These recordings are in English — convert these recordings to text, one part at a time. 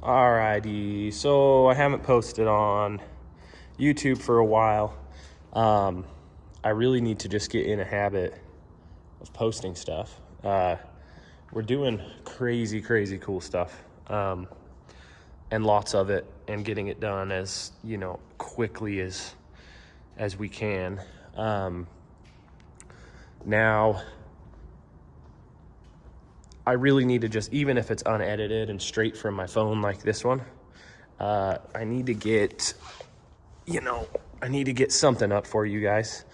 Alrighty, so I haven't posted on YouTube for a while. I really need to just get in a habit of posting stuff. We're doing crazy cool stuff, and lots of it, and getting it done as quickly as we can. Now I really need to just, even if it's unedited and straight from my phone like this one, I need to get, I need to get something up for you guys.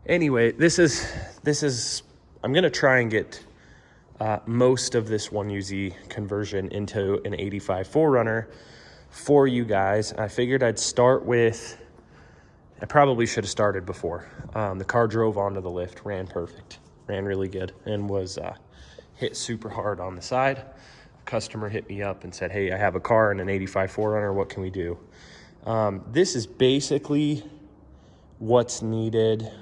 Anyway, this is, I'm gonna try and get most of this 1UZ conversion into an 85 4Runner for you guys. I figured I'd start with, I probably should have started before. The car drove onto the lift, ran perfect, ran really good, and was hit super hard on the side. A customer hit me up and said, hey, I have a car and an 85 4Runner, what can we do? This is basically what's needed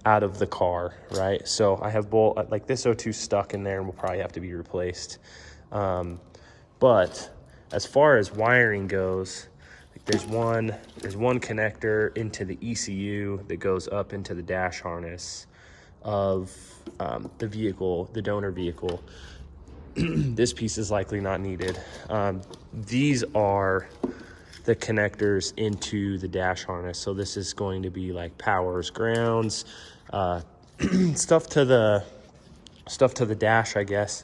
out of the car, right? So I have bolt, like this O2 stuck in there and will probably have to be replaced. But as far as wiring goes, there's one connector into the ECU that goes up into the dash harness of the vehicle, the donor vehicle. This piece is likely not needed. These are the connectors into the dash harness. So this is going to be like powers, grounds, stuff to the dash, I guess.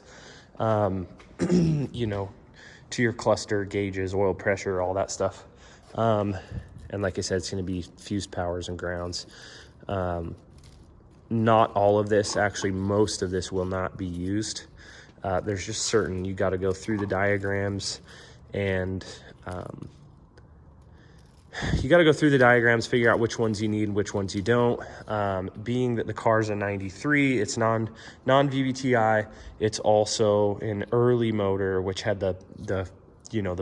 To your cluster, gauges, oil pressure, all that stuff. And like I said, it's going to be fused powers and grounds. Not all of this, actually most of this will not be used. There's just certain, you got to go through the diagrams and figure out which ones you need and which ones you don't. Being that the car's a 93, it's non-VVTi, it's also an early motor, which had the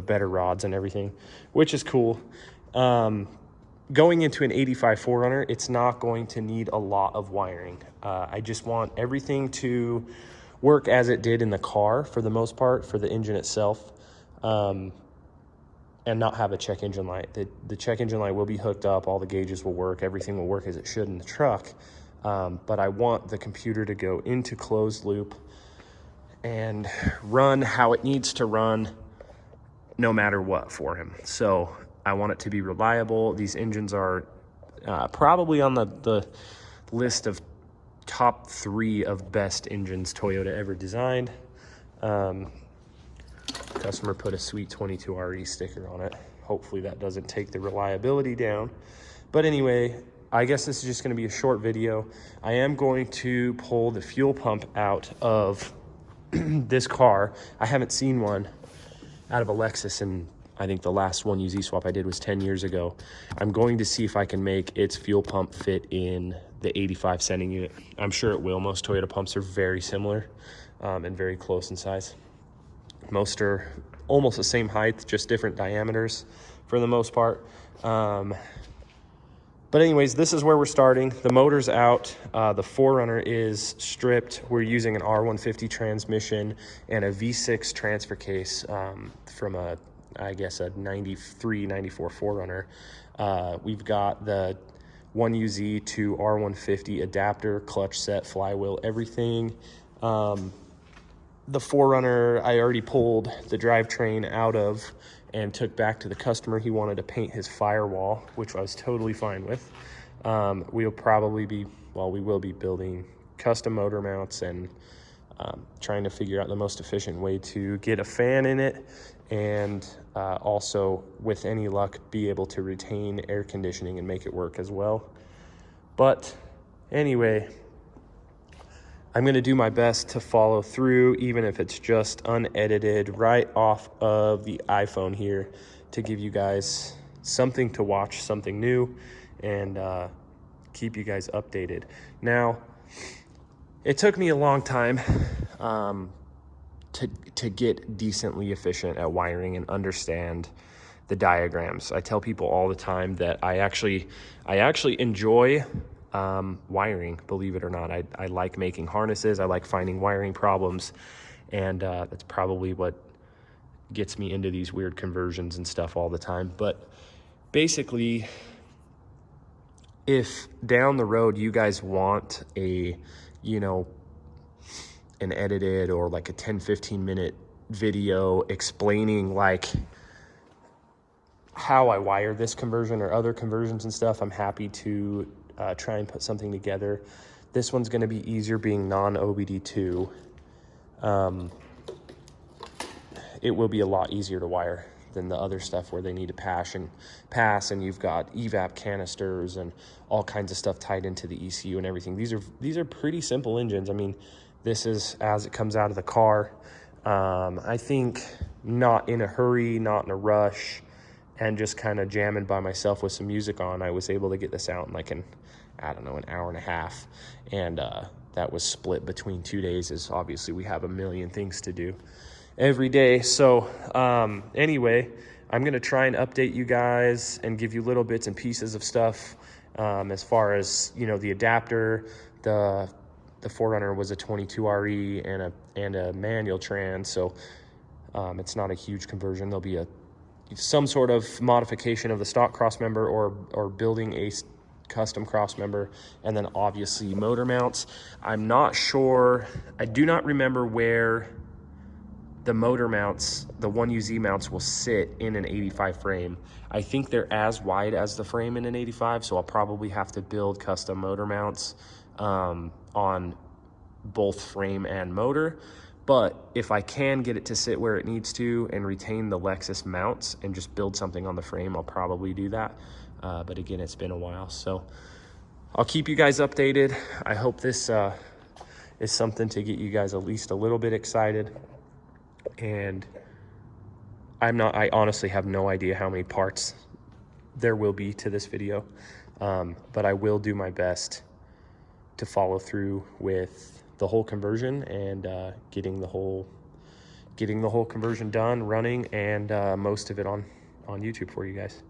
better rods and everything, which is cool. Going into an 85 4Runner, it's not going to need a lot of wiring. I just want everything to work as it did in the car for the most part, for the engine itself. And not have a check engine light. The check engine light will be hooked up, all the gauges will work, everything will work as it should in the truck. But I want the computer to go into closed loop and run how it needs to run no matter what for him. So I want it to be reliable. These engines are probably on the list of top 3 of best engines Toyota ever designed. Customer put a sweet 22RE sticker on it. Hopefully that doesn't take the reliability down. But anyway, I guess this is just going to be a short video. I am going to pull the fuel pump out of this car. I haven't seen one out of a Lexus, and I think the last 1UZ swap I did was 10 years ago. I'm going to see if I can make its fuel pump fit in the 85 sending unit. I'm sure it will. Most Toyota pumps are very similar and very close in size. Most are almost the same height, just different diameters for the most part. But anyways, this is where we're starting. The motor's out. The 4Runner is stripped. We're using an R150 transmission and a V6 transfer case from I guess a 93, 94 4Runner. We've got the 1UZ to R150 adapter, clutch set, flywheel, everything. The 4Runner, I already pulled the drivetrain out of and took back to the customer. He wanted to paint his firewall, which I was totally fine with. We will be building custom motor mounts and trying to figure out the most efficient way to get a fan in it, and also, with any luck, be able to retain air conditioning and make it work as well. But anyway, I'm going to do my best to follow through, even if it's just unedited right off of the iPhone here, to give you guys something to watch, something new, and keep you guys updated. Now, it took me a long time to get decently efficient at wiring and understand the diagrams. I tell people all the time that I actually enjoy wiring, believe it or not. I like making harnesses. I like finding wiring problems. And that's probably what gets me into these weird conversions and stuff all the time. But basically, if down the road you guys want a, you know, an edited or like a 10-15 minute video explaining like how I wire this conversion or other conversions and stuff, I'm happy to try and put something together. This one's going to be easier being non-OBD2. It will be a lot easier to wire than the other stuff where they need to pass and you've got evap canisters and all kinds of stuff tied into the ECU and everything. These are pretty simple engines. I mean, this is as it comes out of the car. I think not in a hurry, not in a rush, and just kind of jamming by myself with some music on, I was able to get this out in like an hour and a half. And that was split between 2 days, as obviously we have a million things to do every day. So anyway, I'm going to try and update you guys and give you little bits and pieces of stuff as far as, you know, the adapter. The 4Runner was a 22RE and a manual trans, so it's not a huge conversion. There'll be some sort of modification of the stock cross member or building a custom cross member, and then obviously motor mounts. I'm not sure, I do not remember where the motor mounts, the 1UZ mounts, will sit in an 85 frame. I think they're as wide as the frame in an 85, so I'll probably have to build custom motor mounts on both frame and motor. But if I can get it to sit where it needs to and retain the Lexus mounts and just build something on the frame, I'll probably do that. But again, it's been a while, so I'll keep you guys updated. I hope this is something to get you guys at least a little bit excited. And I honestly have no idea how many parts there will be to this video, but I will do my best to follow through with the whole conversion and getting the whole conversion done, running, and most of it on YouTube for you guys.